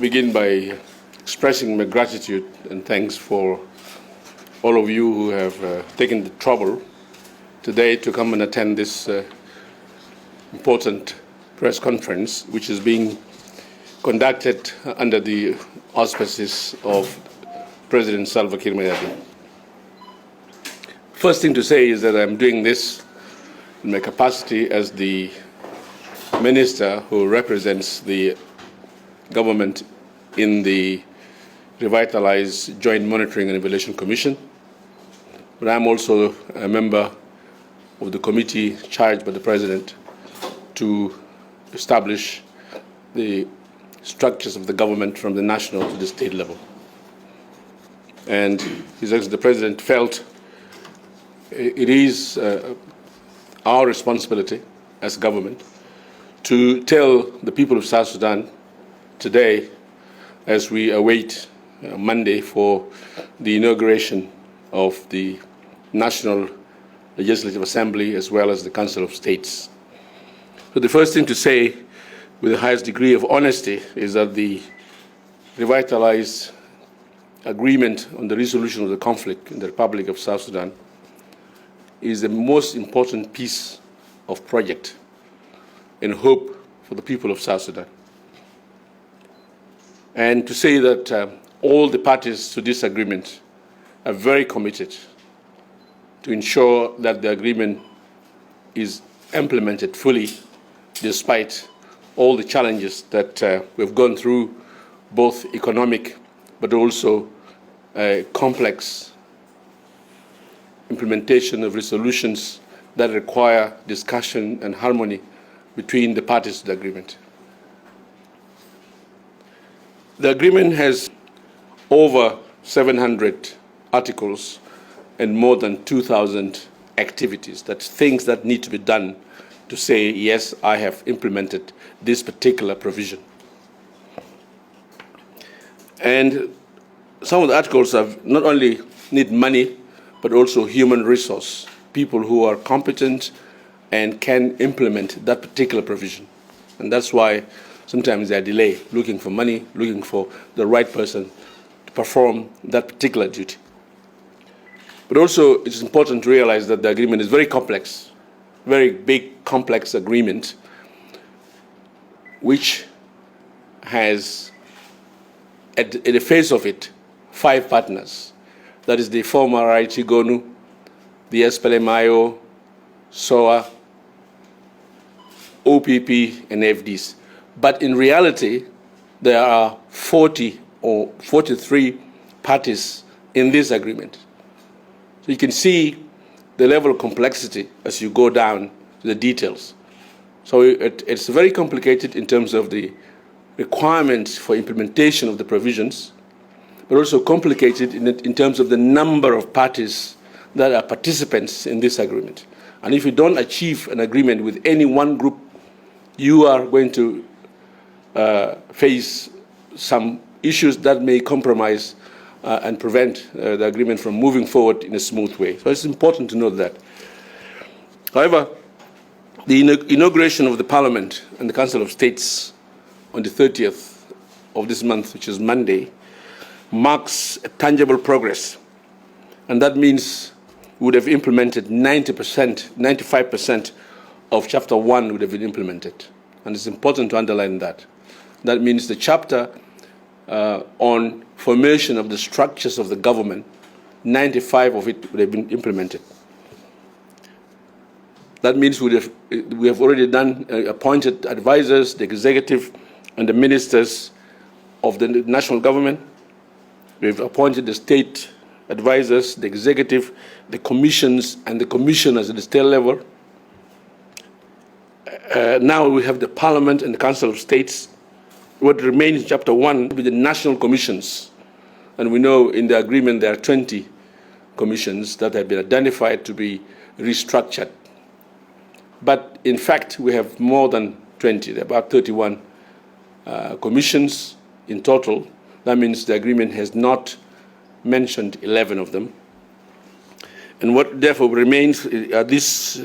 begin by expressing my gratitude and thanks for all of you who have taken the trouble today to come and attend this important press conference, which is being conducted under the auspices of President Salva Kiir Mayardit. First thing to say is that I'm doing this in my capacity as the minister who represents the government in the revitalized Joint Monitoring and Evaluation Commission. But I'm also a member of the committee charged by the President to establish the structures of the government from the national to the state level. And His Excellency the President felt it is our responsibility as government to tell the people of South Sudan today, as we await Monday for the inauguration of the National Legislative Assembly as well as the Council of States. So the first thing to say with the highest degree of honesty is that the revitalized agreement on the resolution of the conflict in the Republic of South Sudan is the most important piece of project and hope for the people of South Sudan. And to say that all the parties to this agreement are very committed to ensure that the agreement is implemented fully despite all the challenges that we've gone through, both economic but also complex implementation of resolutions that require discussion and harmony between the parties to the agreement. The agreement has over 700 articles and more than 2,000 activities. That's things that need to be done to say, yes, I have implemented this particular provision. And some of the articles have not only need money, but also human resource, people who are competent and can implement that particular provision. And that's why sometimes they are delayed, looking for money, looking for the right person to perform that particular duty. But also it's important to realize that the agreement is very complex, very big, complex agreement, which has, at the face of it, 5 partners. That is the former Raiti Gonu, the SPLM-IO, SOA, OPP, and FDs. But in reality, there are 40 or 43 parties in this agreement. So you can see the level of complexity as you go down to the details. So it's very complicated in terms of the requirements for implementation of the provisions, but also complicated in terms of the number of parties that are participants in this agreement. And if you don't achieve an agreement with any one group, you are going to face some issues that may compromise and prevent the agreement from moving forward in a smooth way. So it's important to note that. However, the inauguration of the Parliament and the Council of States on the 30th of this month, which is Monday, marks a tangible progress. And that means we would have implemented 90%, 95% of Chapter 1 would have been implemented. And it's important to underline that. That means the chapter on formation of the structures of the government, 95 of it would have been implemented. That means we have already done appointed advisors, the executive and the ministers of the national government. We've appointed the state advisors, the executive, the commissions, and the commissioners at the state level. Now we have the Parliament and the Council of States. What remains in Chapter 1 will be the national commissions. And we know in the agreement there are 20 commissions that have been identified to be restructured. But in fact, we have more than 20, there are about 31 commissions in total. That means the agreement has not mentioned 11 of them. And what therefore remains are these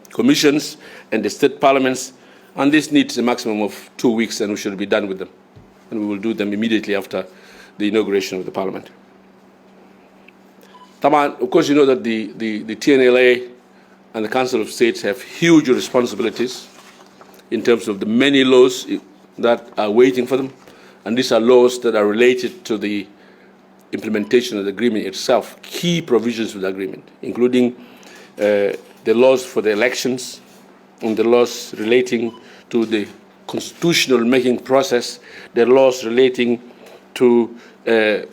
commissions and the state parliaments, and this needs a maximum of 2 weeks, and we should be done with them. and we will do them immediately after the inauguration of the parliament. Taman, of course, you know that the TNLA and the Council of States have huge responsibilities in terms of the many laws that are waiting for them, and these are laws that are related to the implementation of the agreement itself, key provisions of the agreement, including the laws for the elections and the laws relating to the constitutional making process, the laws relating to the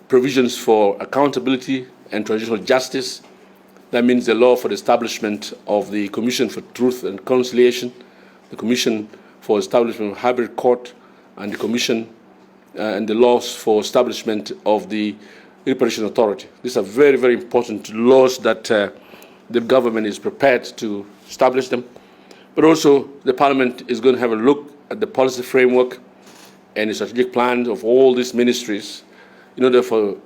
provisions for accountability and transitional justice. That means the law for the establishment of the Commission for Truth and Reconciliation, the Commission for Establishment of Hybrid Court, and the Commission and the laws for establishment of the Reparation Authority. These are very, very important laws that the government is prepared to establish them. But also, the Parliament is going to have a look at the policy framework and the strategic plans of all these ministries in order for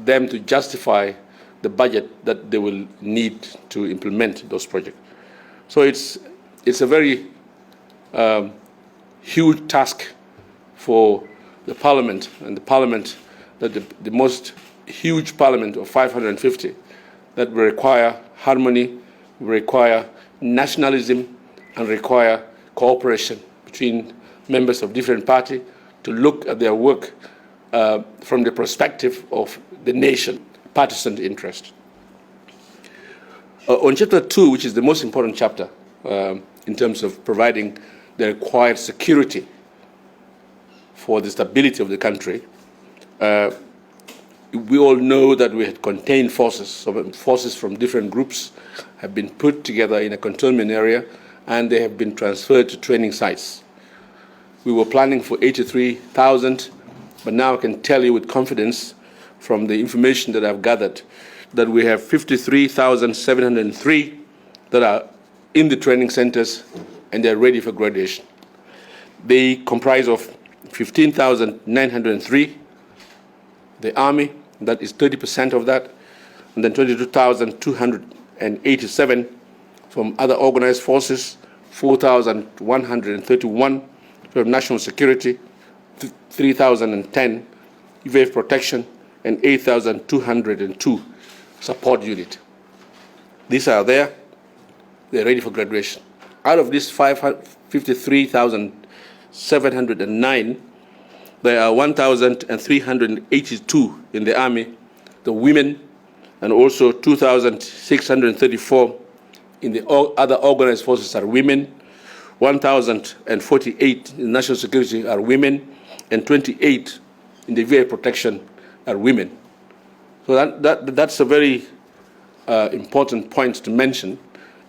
them to justify the budget that they will need to implement those projects. So it's a very huge task for the Parliament, and the Parliament, that the most huge Parliament of 550, that will require harmony, will require nationalism, and require cooperation between members of different parties to look at their work from the perspective of the nation, partisan interest. On Chapter 2, which is the most important chapter in terms of providing the required security for the stability of the country, we all know that we had contained forces. So forces from different groups have been put together in a cantonment area, and they have been transferred to training sites. We were planning for 83,000, but now I can tell you with confidence from the information that I've gathered that we have 53,703 that are in the training centers, and they're ready for graduation. They comprise of 15,903, the Army, that is 30% of that, and then 22,287 from other organized forces, 4,131 from national security, 3,010 wave protection, and 8,202 support unit. These are there, they're ready for graduation. Out of these 53,709, there are 1,382 in the Army, the women, and also 2,634 in the other organized forces are women, 1,048 in national security are women, and 28 in the VA protection are women. So that's a very important point to mention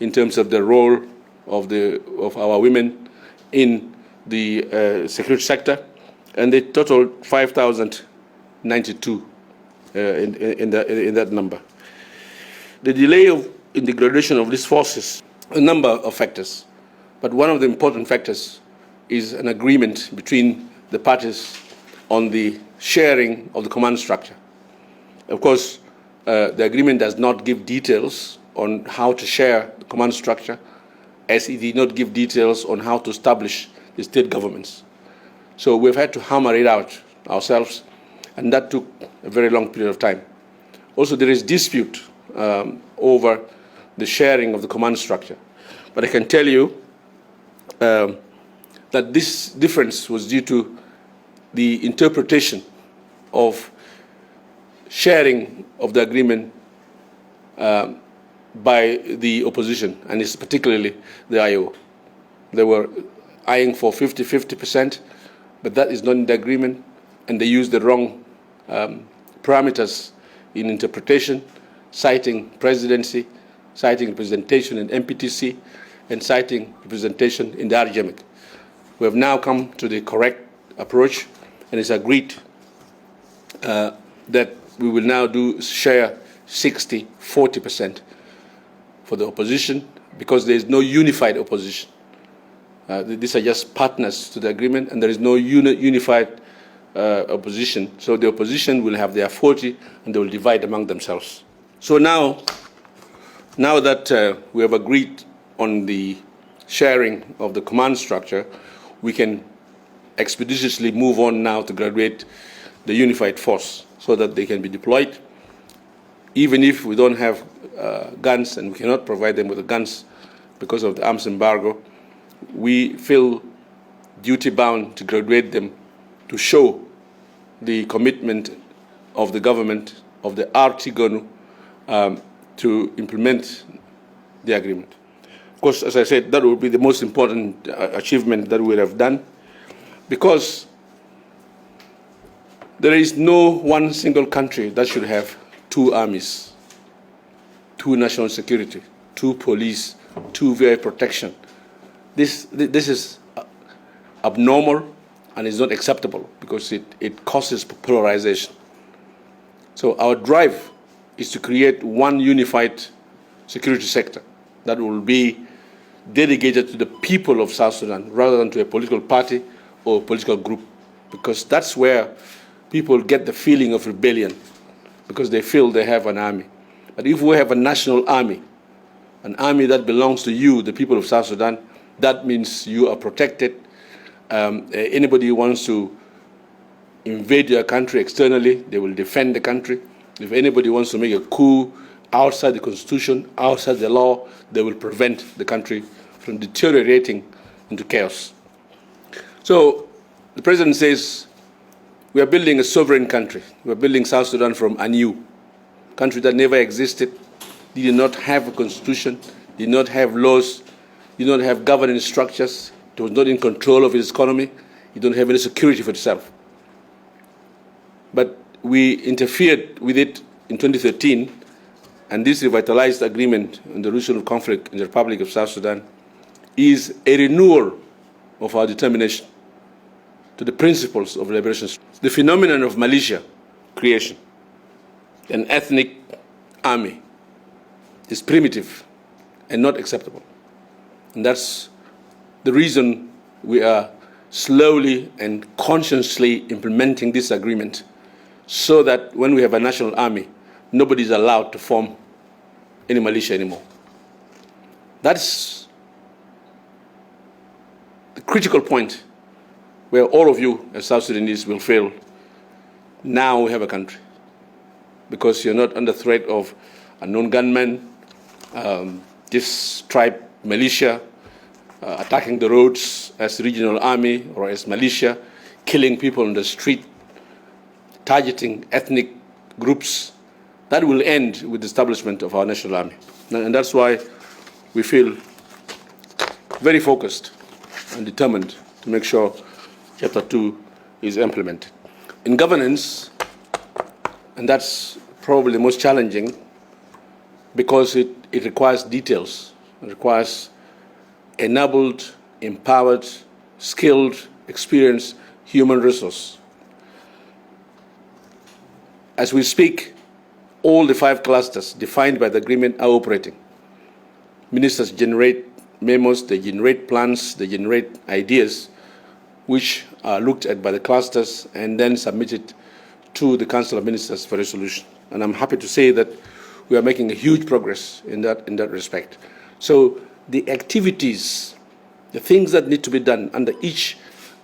in terms of the role of our women in the security sector, and they total 5,092 in that number. The delay in the graduation of these forces, a number of factors, but one of the important factors is an agreement between the parties on the sharing of the command structure. Of course, the agreement does not give details on how to share the command structure, as it did not give details on how to establish the state governments. So we've had to hammer it out ourselves, and that took a very long period of time. Also, there is dispute over the sharing of the command structure. But I can tell you that this difference was due to the interpretation of sharing of the agreement by the opposition, and it's particularly the IO. They were eyeing for 50-50%, but that is not in the agreement, and they used the wrong parameters in interpretation, citing presidency, citing representation in MPTC, and citing representation in the RGMIC. We have now come to the correct approach, and it's agreed that we will now share 60-40% for the opposition, because there is no unified opposition. These are just partners to the agreement, and there is no unified opposition. So the opposition will have their 40, and they will divide among themselves. So now that we have agreed on the sharing of the command structure, we can expeditiously move on now to graduate the unified force so that they can be deployed. Even if we don't have guns and we cannot provide them with the guns because of the arms embargo, we feel duty-bound to graduate them to show the commitment of the government, of the RT-GONU, to implement the agreement. Of course, as I said, that would be the most important achievement that we have done, because there is no one single country that should have two armies, two national security, two police, two VI protection. This is abnormal and is not acceptable because it causes polarization. So our drive is to create one unified security sector that will be dedicated to the people of South Sudan rather than to a political party or a political group, because that's where people get the feeling of rebellion, because they feel they have an army. But if we have a national army, an army that belongs to you, the people of South Sudan, that means you are protected. Anybody who wants to invade your country externally, they will defend the country. If anybody wants to make a coup outside the constitution, outside the law, they will prevent the country from deteriorating into chaos. So the president says, we are building a sovereign country. We are building South Sudan from anew, a country that never existed, did not have a constitution, did not have laws, did not have governance structures, it was not in control of its economy, it don't have any security for itself. But we interfered with it in 2013, and this revitalized agreement on the resolution of conflict in the Republic of South Sudan is a renewal of our determination to the principles of liberation. The phenomenon of militia creation, an ethnic army, is primitive and not acceptable. And that's the reason we are slowly and consciously implementing this agreement, so that when we have a national army, nobody is allowed to form any militia anymore. That's the critical point where all of you as South Sudanese will feel, now we have a country, because you're not under threat of unknown gunmen, this tribe militia attacking the roads as regional army or as militia, killing people on the street, targeting ethnic groups. That will end with the establishment of our national army. And that's why we feel very focused and determined to make sure Chapter 2 is implemented. In governance, and that's probably the most challenging, because it requires details. It requires enabled, empowered, skilled, experienced human resource. As we speak, all the 5 clusters defined by the agreement are operating. Ministers generate memos, they generate plans, they generate ideas, which are looked at by the clusters and then submitted to the Council of Ministers for resolution. And I'm happy to say that we are making a huge progress in that respect. So the activities, the things that need to be done under each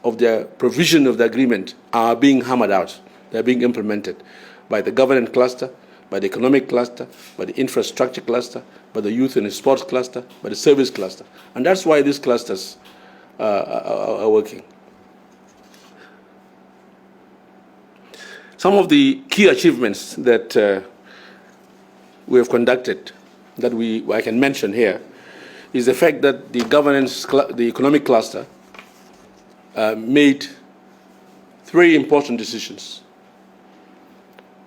of the provision of the agreement are being hammered out. They're being implemented by the governance cluster, by the economic cluster, by the infrastructure cluster, by the youth and sports cluster, by the service cluster. And that's why these clusters are working. Some of the key achievements that we have conducted, that I can mention here, is the fact that the the economic cluster made 3 important decisions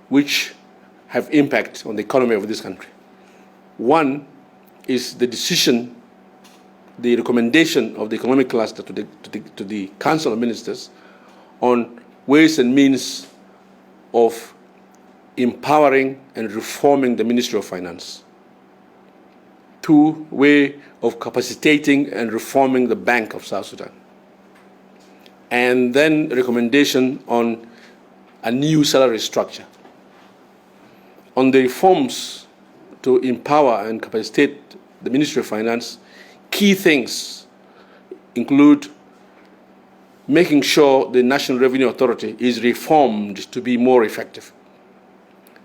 which have impact on the economy of this country. One is the decision, the recommendation of the economic cluster to the Council of Ministers on ways and means of empowering and reforming the Ministry of Finance. 2, way of capacitating and reforming the Bank of South Sudan. And then recommendation on a new salary structure. On the reforms to empower and capacitate the Ministry of Finance, key things include making sure the National Revenue Authority is reformed to be more effective,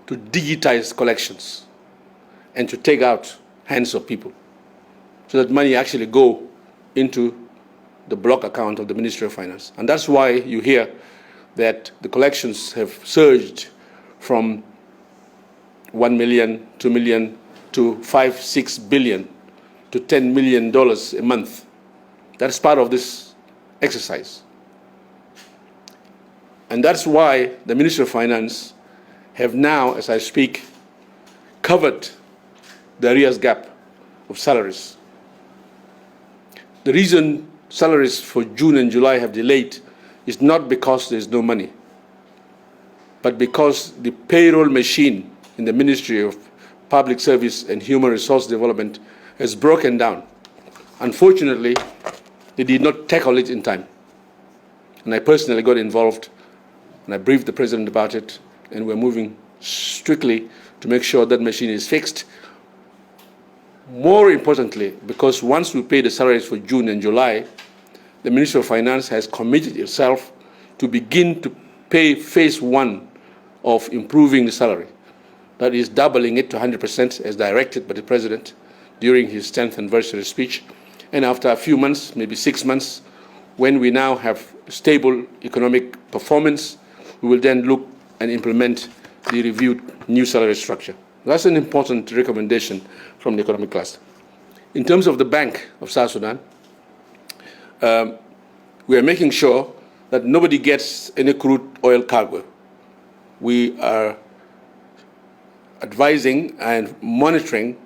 to digitize collections, and to take out hands of people, so that money actually go into the block account of the Ministry of Finance. And that's why you hear that the collections have surged from 1 million, 2 million, to 5, 6 billion, to $10 million a month. That's part of this exercise. And that's why the Ministry of Finance have now, as I speak, covered the arrears gap of salaries. The reason salaries for June and July have delayed is not because there's no money, but because the payroll machine in the Ministry of Public Service and Human Resource Development has broken down. Unfortunately, they did not tackle it in time. And I personally got involved, and I briefed the President about it, and we're moving strictly to make sure that machine is fixed. More importantly, because once we pay the salaries for June and July, the Ministry of Finance has committed itself to begin to pay phase 1 of improving the salary. That is doubling it to 100% as directed by the President during his 10th anniversary speech. And after a few months, maybe 6 months, when we now have stable economic performance, we will then look and implement the reviewed new salary structure. That's an important recommendation from the economic cluster. In terms of the Bank of South Sudan, we are making sure that nobody gets any crude oil cargo. We are advising and monitoring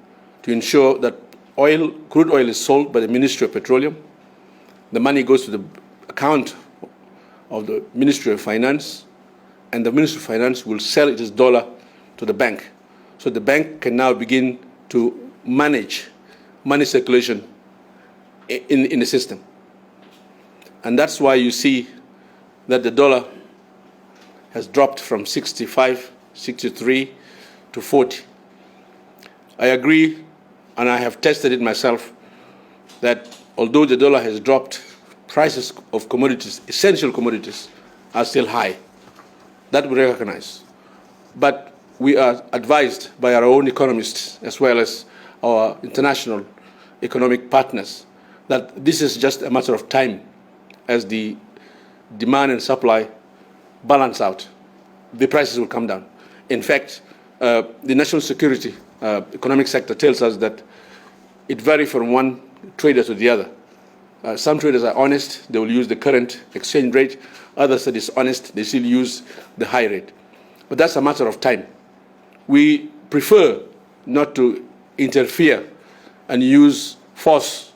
to ensure that crude oil is sold by the Ministry of Petroleum. The money goes to the account of the Ministry of Finance, and the Ministry of Finance will sell its dollar to the bank. So the bank can now begin to manage money circulation in the system. And that's why you see that the dollar has dropped from 65, 63 to 40. I agree, and I have tested it myself, that although the dollar has dropped, prices of commodities, essential commodities, are still high. That we recognize. But we are advised by our own economists, as well as our international economic partners, that this is just a matter of time as the demand and supply balance out. The prices will come down. In fact, the national security economic sector tells us that it varies from one trader to the other. Some traders are honest, they will use the current exchange rate. Others are dishonest, they still use the high rate. But that's a matter of time. We prefer not to interfere and use force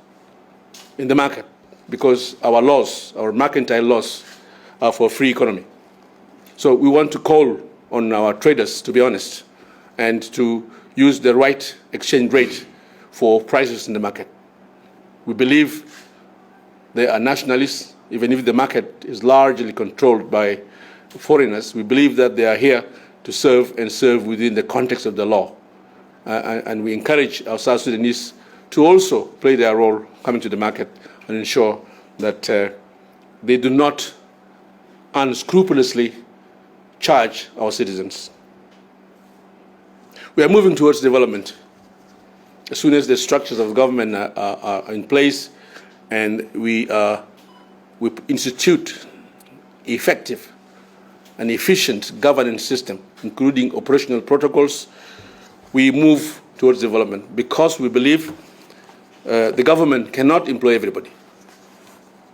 in the market, because our laws, our mercantile laws, are for free economy. So we want to call on our traders to be honest and to use the right exchange rate for prices in the market. We believe they are nationalists, even if the market is largely controlled by foreigners. We believe that they are here to serve and serve within the context of the law. And we encourage our South Sudanese to also play their role coming to the market and ensure that they do not unscrupulously charge our citizens. We are moving towards development. As soon as the structures of government are in place and we institute effective and efficient governance system, including operational protocols, we move towards development, because we believe the government cannot employ everybody.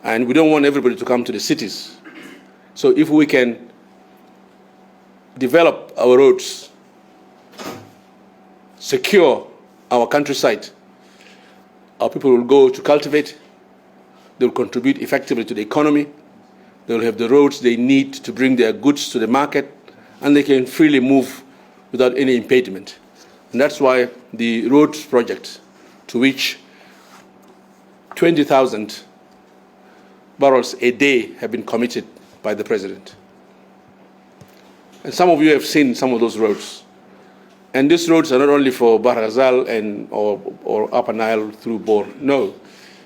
And we don't want everybody to come to the cities. So if we can develop our roads, secure our countryside, our people will go to cultivate, they will contribute effectively to the economy, they will have the roads they need to bring their goods to the market, and they can freely move without any impediment. And that's why the roads project, to which 20,000 barrels a day have been committed by the President. And some of you have seen some of those roads. And these roads are not only for Bahr Ghazal or Upper Nile through Bor. No,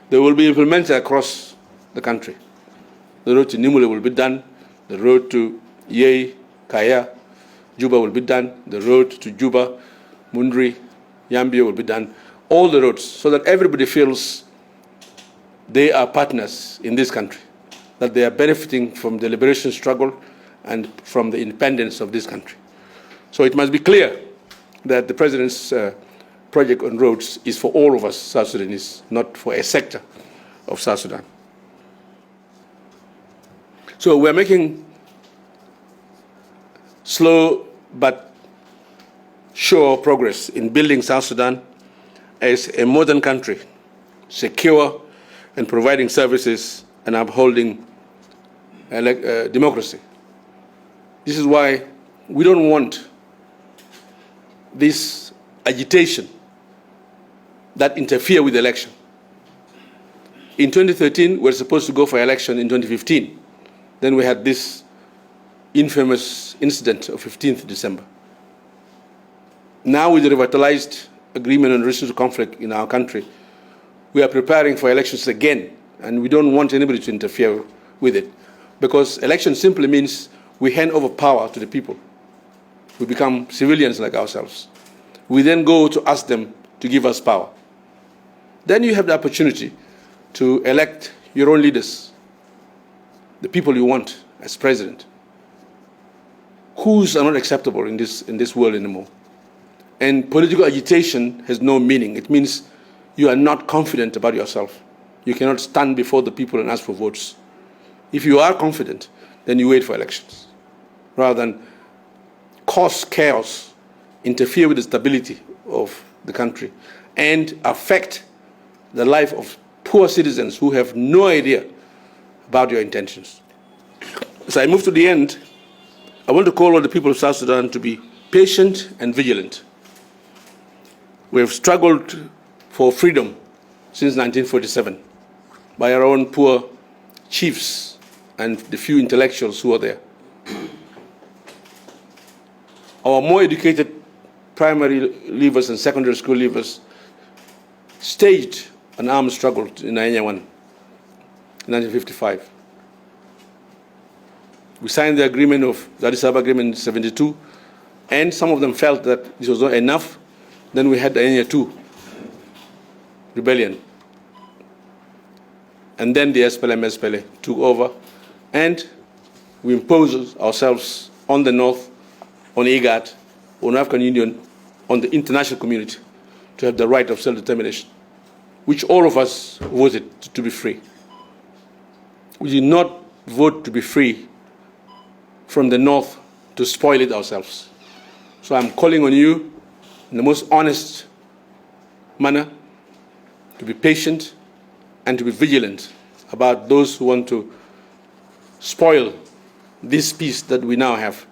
they will be implemented across the country. The road to Nimule will be done. The road to Yei, Kaya, Juba will be done. The road to Juba, Mundri, Yambio will be done. All the roads, so that everybody feels they are partners in this country, that they are benefiting from the liberation struggle and from the independence of this country. So it must be clear that the President's project on roads is for all of us South Sudanese, not for a sector of South Sudan. So we're making slow but sure progress in building South Sudan as a modern country, secure and providing services and upholding democracy. This is why we don't want this agitation that interfere with the election. In 2013, we were supposed to go for election in 2015. Then we had this infamous incident of 15th December. Now with the revitalized agreement on resolution to conflict in our country, we are preparing for elections again, and we don't want anybody to interfere with it, because election simply means we hand over power to the people. We become civilians like ourselves. We then go to ask them to give us power. Then you have the opportunity to elect your own leaders, the people you want as president. Coups are not acceptable in this world anymore. And political agitation has no meaning. It means you are not confident about yourself. You cannot stand before the people and ask for votes. If you are confident, then you wait for elections, rather than cause chaos, interfere with the stability of the country, and affect the life of poor citizens who have no idea about your intentions. As I move to the end, I want to call on the people of South Sudan to be patient and vigilant. We have struggled for freedom since 1947 by our own poor chiefs and the few intellectuals who are there. Our more educated primary leavers and secondary school leavers staged an armed struggle in Nyanyawan in 1955. We signed the agreement of the Addis Ababa Agreement in 1972, and some of them felt that this was not enough. Then we had the Nyanya 2 rebellion. And then the SPLM took over, and we imposed ourselves on the North, on IGAD, on African Union, on the international community to have the right of self-determination, which all of us voted to be free. We did not vote to be free from the North to spoil it ourselves. So I'm calling on you in the most honest manner to be patient and to be vigilant about those who want to spoil this peace that we now have,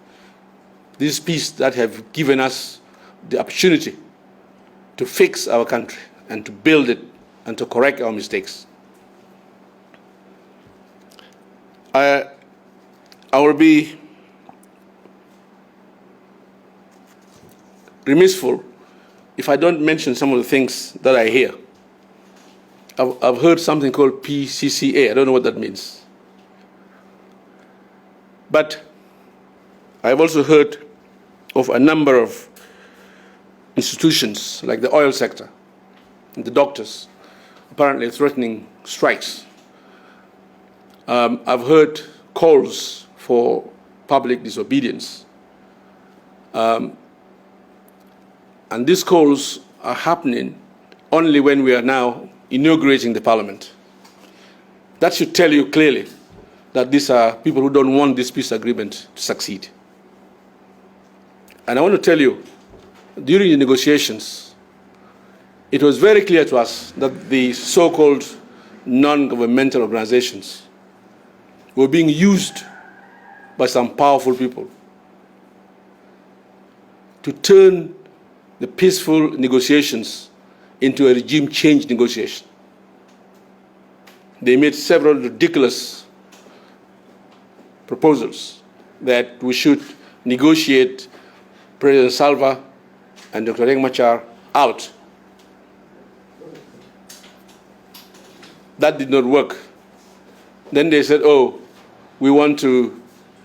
this peace that have given us the opportunity to fix our country and to build it and to correct our mistakes. I will be remissful if I don't mention some of the things that I hear. I've heard something called PCCA. I don't know what that means. But I've also heard of a number of institutions, like the oil sector and the doctors, apparently threatening strikes. I've heard calls for public disobedience. And these calls are happening only when we are now inaugurating the parliament. That should tell you clearly that these are people who don't want this peace agreement to succeed. And I want to tell you, during the negotiations, it was very clear to us that the so-called non-governmental organizations were being used by some powerful people to turn the peaceful negotiations into a regime change negotiation. They made several ridiculous proposals that we should negotiate President Salva and Dr. Riek Machar out. That did not work. Then they said, oh, we want to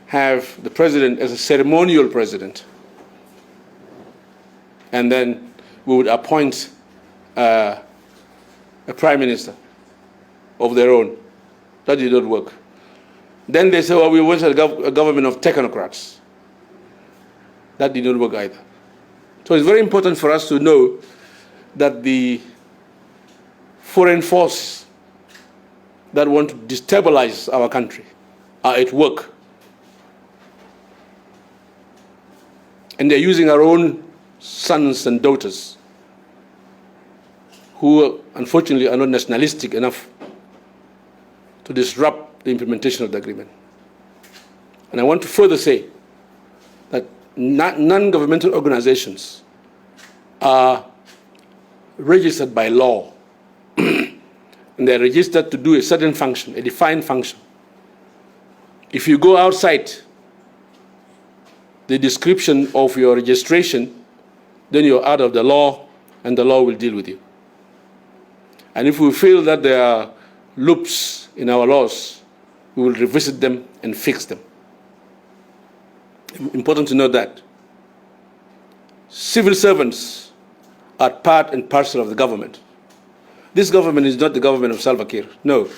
have the president as a ceremonial president. And then we would appoint a prime minister of their own. That did not work. Then they said, well, we want a government of technocrats. That did not work either. So it's very important for us to know that the foreign force that want to destabilize our country are at work. And they're using our own sons and daughters who unfortunately are not nationalistic enough to disrupt the implementation of the agreement. And I want to further say that non-governmental organizations are registered by law and they're registered to do a certain function, a defined function. If you go outside the description of your registration, then you're out of the law and the law will deal with you. And if we feel that there are loops in our laws, we will revisit them and fix them. Important to note that. Civil servants are part and parcel of the government. This government is not the government of Salva Kiir. No.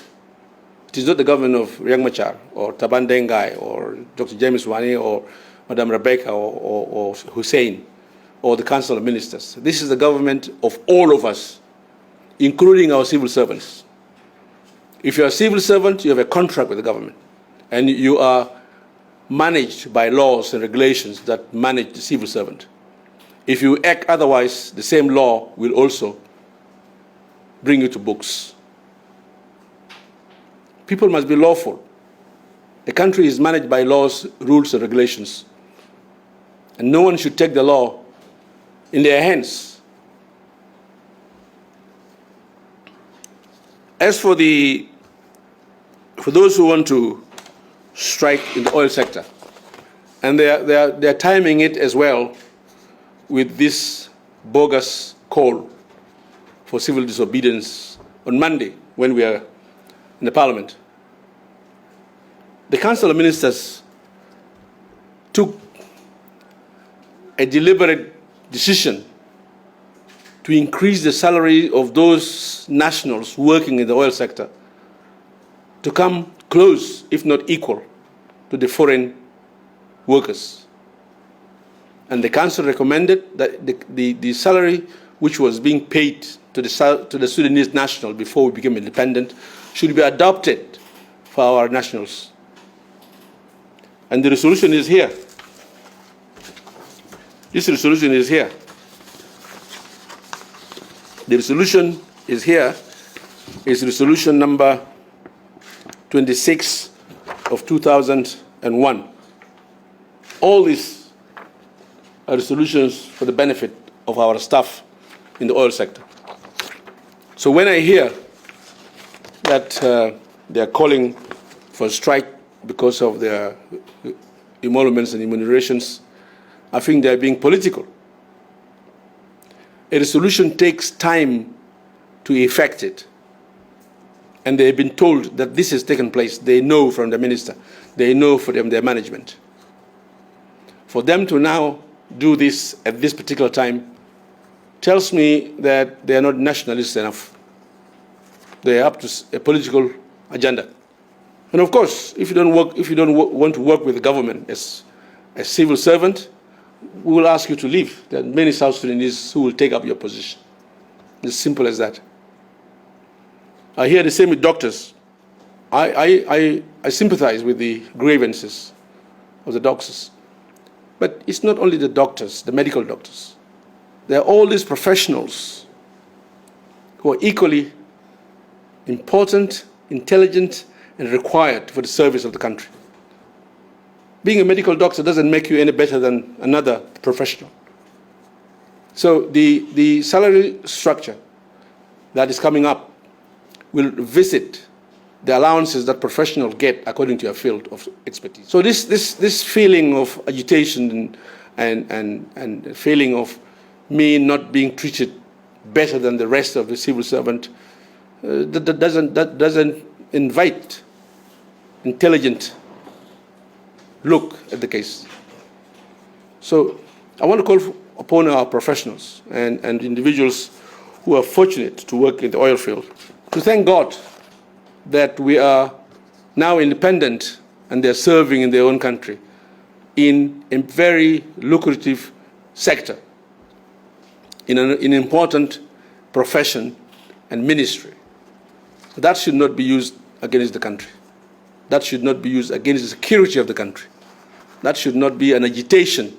It is not the government of Riek Machar or Taban Dengai or Dr. James Wani or Madam Rebecca or Hussein or the Council of Ministers. This is the government of all of us, including our civil servants. If you're a civil servant, you have a contract with the government, and you are managed by laws and regulations that manage the civil servant. If you act otherwise, the same law will also bring you to books. People must be lawful. The country is managed by laws, rules, and regulations. And no one should take the law in their hands. As for those who want to strike in the oil sector, and they're timing it as well with this bogus call for civil disobedience on Monday when we are in the Parliament. The Council of Ministers took a deliberate decision to increase the salary of those nationals working in the oil sector to come close, if not equal, to the foreign workers. And the Council recommended that the salary which was being paid to the Sudanese national before we became independent should be adopted for our nationals. And the resolution is here. This resolution is here. The resolution is here. It's resolution number 26 of 2001. All these are resolutions for the benefit of our staff in the oil sector. So when I hear that they are calling for a strike because of their emoluments and remunerations, I think they are being political. A resolution takes time to effect it. And they have been told that this has taken place. They know from the minister. They know from their management. For them to now do this at this particular time tells me that they are not nationalists enough. They are up to a political agenda. And of course, if you don't want to work with the government as a civil servant, we will ask you to leave. There are many South Sudanese who will take up your position. It's as simple as that. I hear the same with doctors. I sympathize with the grievances of the doctors. But it's not only the doctors, the medical doctors. There are all these professionals who are equally important, intelligent, and required for the service of the country. Being a medical doctor doesn't make you any better than another professional. So the salary structure that is coming up will visit the allowances that professionals get according to your field of expertise. So this feeling of agitation and feeling of me not being treated better than the rest of the civil servant, that doesn't invite intelligent look at the case. So I want to call upon our professionals and individuals who are fortunate to work in the oil field to thank God that we are now independent and they're serving in their own country in a very lucrative sector, in an important profession and ministry. That should not be used against the country. That should not be used against the security of the country. That should not be an agitation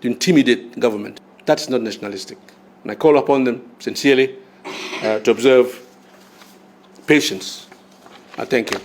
to intimidate government. That's not nationalistic. And I call upon them sincerely to observe patience. I thank you.